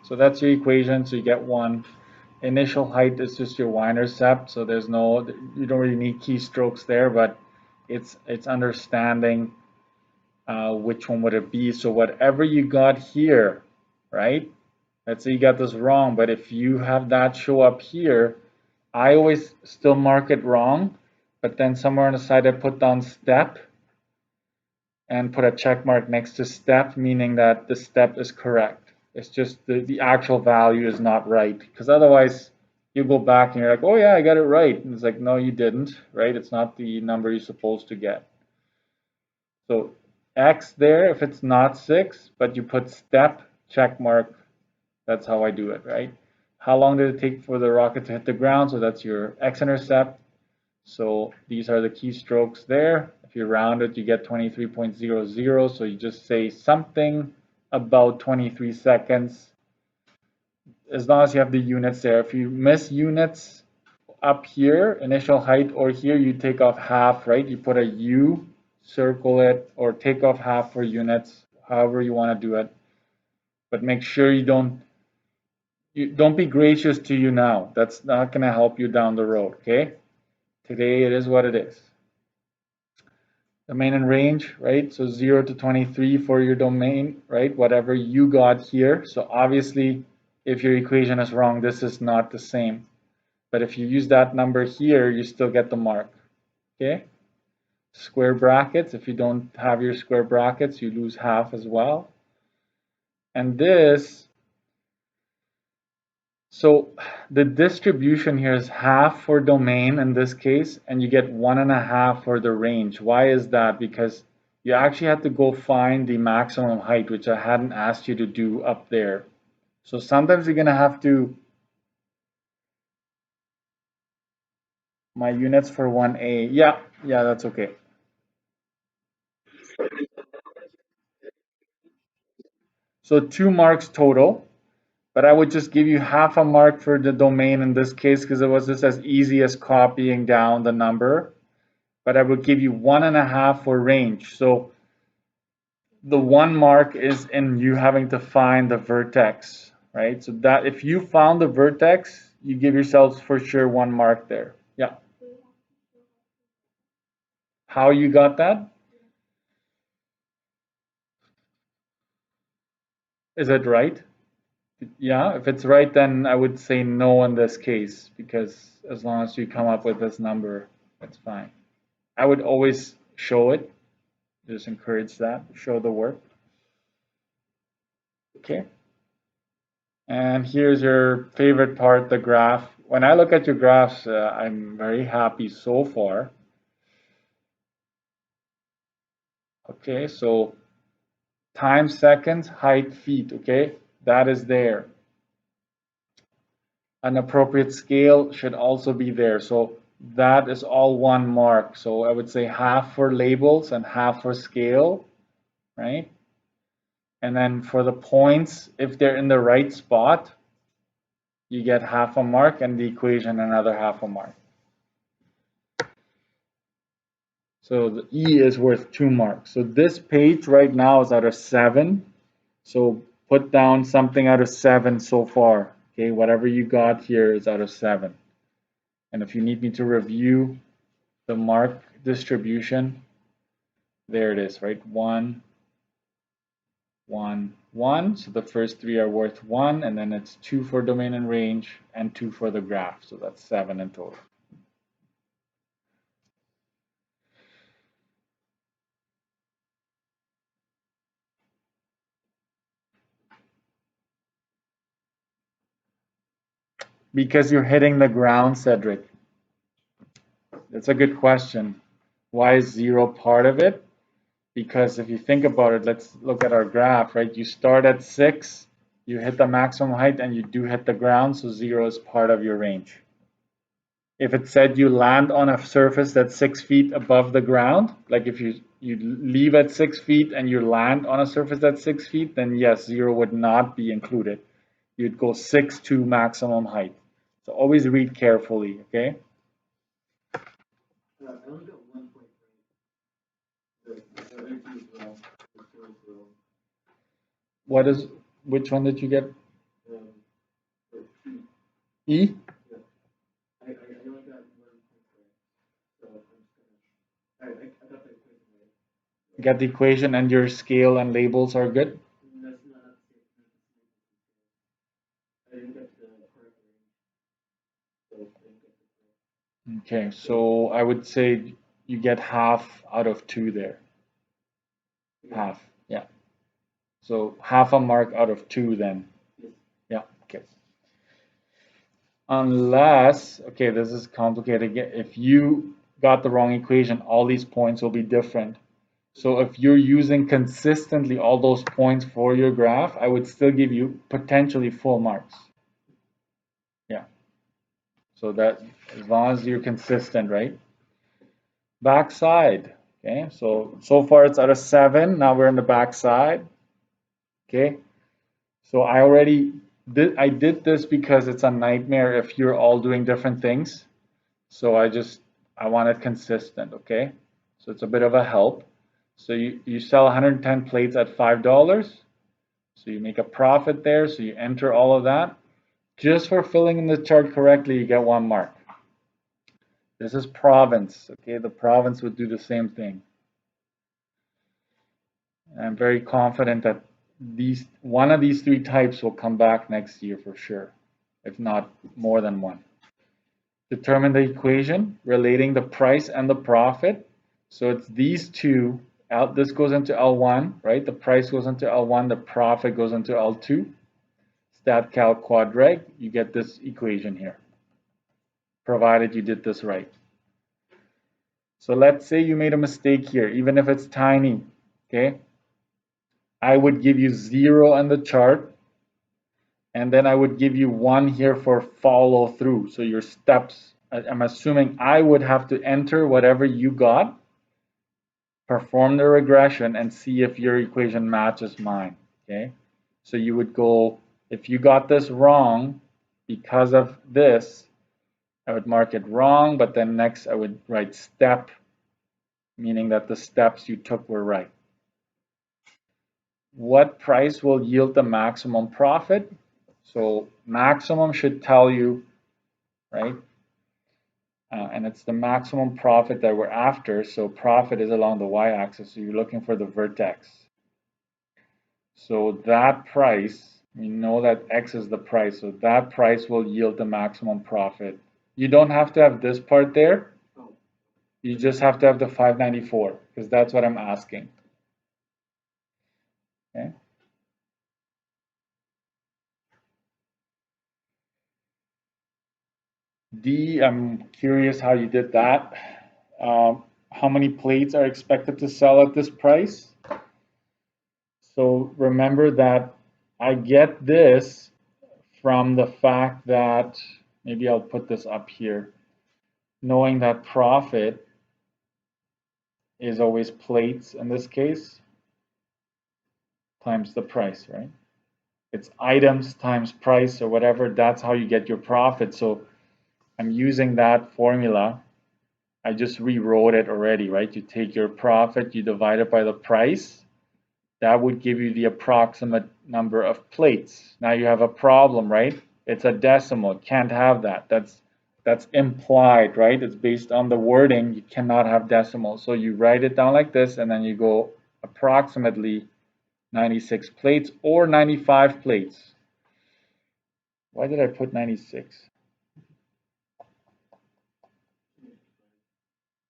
So that's your equation. So you get 1. Initial height is just your y-intercept. So there's no, you don't really need keystrokes there, but it's understanding which one would it be. So whatever you got here, right? Let's say you got this wrong, but if you have that show up here, I always still mark it wrong, but then somewhere on the side I put down step and put a check mark next to step, meaning that the step is correct. It's just the actual value is not right, because otherwise you go back and you're like, oh yeah, I got it right. And it's like, no, you didn't, right? It's not the number you're supposed to get. So X there, if it's not 6, but you put step, check mark, that's how I do it, right? How long did it take for the rocket to hit the ground? So that's your x-intercept. So these are the keystrokes there. If you round it, you get 23.00. So you just say something about 23 seconds, as long as you have the units there. If you miss units up here, initial height, or here, you take off half, right? You put a U, circle it, or take off half for units, however you want to do it. But make sure you don't be gracious to you now. That's not going to help you down the road, okay? Today it is what it is. Domain and range, right? So 0 to 23 for your domain, right? Whatever you got here. So obviously, if your equation is wrong, this is not the same. But if you use that number here, you still get the mark, okay? Square brackets, if you don't have your square brackets, you lose half as well. And this, so the distribution here is half for domain in this case, and you get 1.5 for the range. Why is that? Because you actually have to go find the maximum height, which I hadn't asked you to do up there. So sometimes you're going to have to, my units for 1A, yeah, that's okay. So 2 marks total. But I would just give you half a mark for the domain in this case because it was just as easy as copying down the number. But I would give you 1.5 for range. So the 1 mark is in you having to find the vertex, right? So that if you found the vertex, you give yourselves for sure 1 mark there. Yeah. How you got that? Is it right? Yeah, if it's right, then I would say no in this case because as long as you come up with this number, that's fine. I would always show it. Just encourage that, show the work. Okay. And here's your favorite part, the graph. When I look at your graphs, I'm very happy so far. Okay, so time, seconds, height, feet, okay? That is there. An appropriate scale should also be there. So that is all 1 mark. So I would say half for labels and half for scale, right? And then for the points, if they're in the right spot, you get half a mark, and the equation another half a mark. So the E is worth 2 marks. So this page right now is out of 7. So put down something out of 7 so far. Okay, whatever you got here is out of 7. And if you need me to review the mark distribution, there it is, right? 1, 1, 1. So the first 3 are worth 1, and then it's 2 for domain and range, and 2 for the graph. So that's 7 in total. Because you're hitting the ground, Cedric. That's a good question. Why is 0 part of it? Because if you think about it, let's look at our graph, right? You start at 6, you hit the maximum height, and you do hit the ground, so 0 is part of your range. If it said you land on a surface that's 6 feet above the ground, like if you leave at 6 feet and you land on a surface that's 6 feet, then yes, 0 would not be included. You'd go 6 to maximum height. So always read carefully, okay? Which one did you get? E? Get the equation and your scale and labels are good? Okay, so I would say you get half out of 2 there. Half, yeah. So half a mark out of 2 then. Yeah, okay. Unless, okay, this is complicated. If you got the wrong equation, all these points will be different. So if you're using consistently all those points for your graph, I would still give you potentially full marks. Yeah. So that as long as you're consistent, right? Backside. Okay. So far it's out of 7. Now we're in the backside. Okay. So I did this because it's a nightmare if you're all doing different things. So I want it consistent. Okay. So it's a bit of a help. So you sell 110 plates at $5. So you make a profit there, so you enter all of that. Just for filling in the chart correctly, you get 1 mark. This is province, okay? The province would do the same thing. And I'm very confident that one of these 3 types will come back next year for sure, if not more than one. Determine the equation relating the price and the profit. So it's these two. This goes into L1, right? The price goes into L1, the profit goes into L2. Stat calc quad reg, you get this equation here, provided you did this right. So let's say you made a mistake here, even if it's tiny, okay? I would give you 0 on the chart, and then I would give you 1 here for follow through. So your steps, I'm assuming I would have to enter whatever you got, perform the regression, and see if your equation matches mine, okay? So you would go, if you got this wrong because of this, I would mark it wrong, but then next I would write step, meaning that the steps you took were right. What price will yield the maximum profit? So maximum should tell you, right? And it's the maximum profit that we're after. So profit is along the y-axis. So you're looking for the vertex. So that price, we know that x is the price. So that price will yield the maximum profit. You don't have to have this part there. You just have to have the 594 because that's what I'm asking. Okay. D, I'm curious how you did that. How many plates are expected to sell at this price? So remember that I get this from the fact that, maybe I'll put this up here, knowing that profit is always plates in this case, times the price, right? It's items times price or whatever, that's how you get your profit. So I'm using that formula. I just rewrote it already, right? You take your profit, you divide it by the price. That would give you the approximate number of plates. Now you have a problem, right? It's a decimal. Can't have that. That's implied, right? It's based on the wording. You cannot have decimals. So you write it down like this, and then you go approximately 96 plates or 95 plates. Why did I put 96?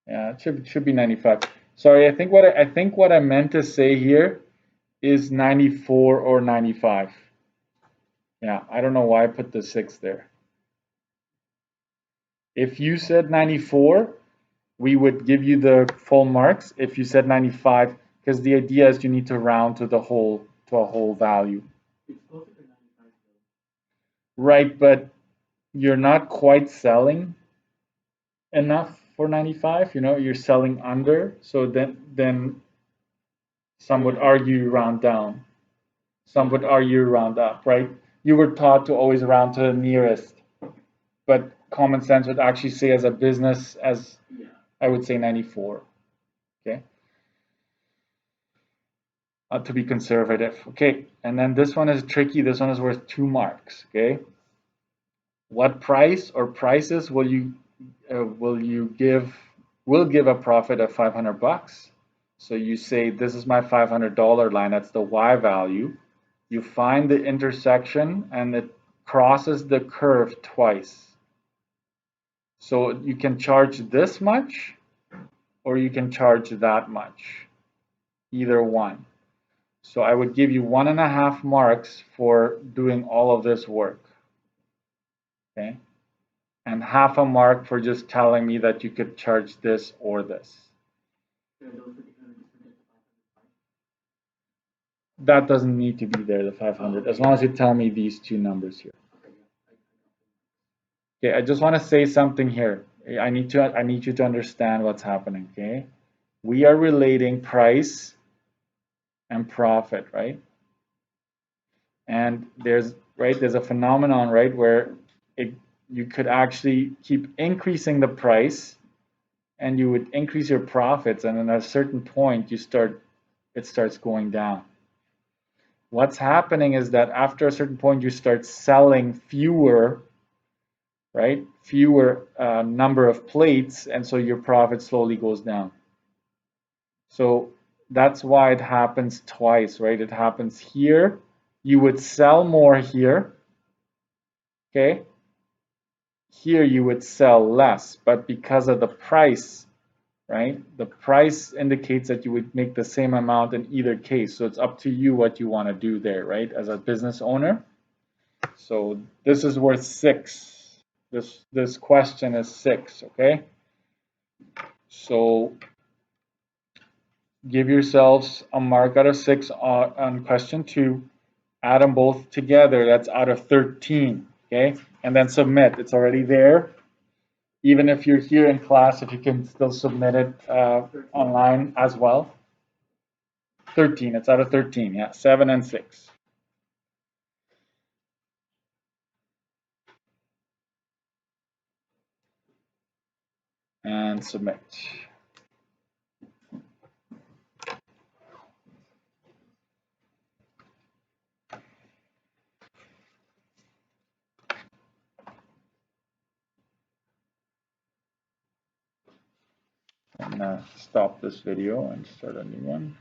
Yeah, it should be 95. Sorry, I think what I meant to say here is 94 or 95. Yeah, I don't know why I put the 6 there. If you said 94, we would give you the full marks. If you said 95, because the idea is you need to round to a whole value. Right, but you're not quite selling enough for 95, you're selling under, so then some would argue round down. Some would argue round up, right? You were taught to always round to the nearest, but common sense would actually say as a business, as I would say 94, okay? To be conservative, okay? And then this one is tricky. This one is worth 2 marks, okay? what price or prices will you give a profit of 500 bucks? So you say this is my $500 line, that's the Y value. You find the intersection and it crosses the curve twice. So you can charge this much or you can charge that much, either one. So I would give you 1.5 marks for doing all of this work, okay? And half a mark for just telling me that you could charge this or this. That doesn't need to be there, the 500, as long as you tell me these two numbers here. Okay, I just want to say something here. I need you to understand what's happening, okay? We are relating price and profit, right? And there's a phenomenon, right, where you could actually keep increasing the price and you would increase your profits, and then at a certain point it starts going down. What's happening is that after a certain point you start selling fewer, right? Fewer number of plates, and so your profit slowly goes down. So that's why it happens twice, right? It happens here. You would sell more here, okay? Here you would sell less, but because of the price, right? The price indicates that you would make the same amount in either case. So it's up to you what you want to do there, right? As a business owner. So this is worth 6. This question is 6, okay? So give yourselves a mark out of 6 on question 2. Add them both together. That's out of 13, okay? And then submit. It's already there. Even if you're here in class, if you can still submit it online as well. 13. It's out of 13. Yeah, 7 and 6. And submit. I'm gonna stop this video and start a new one.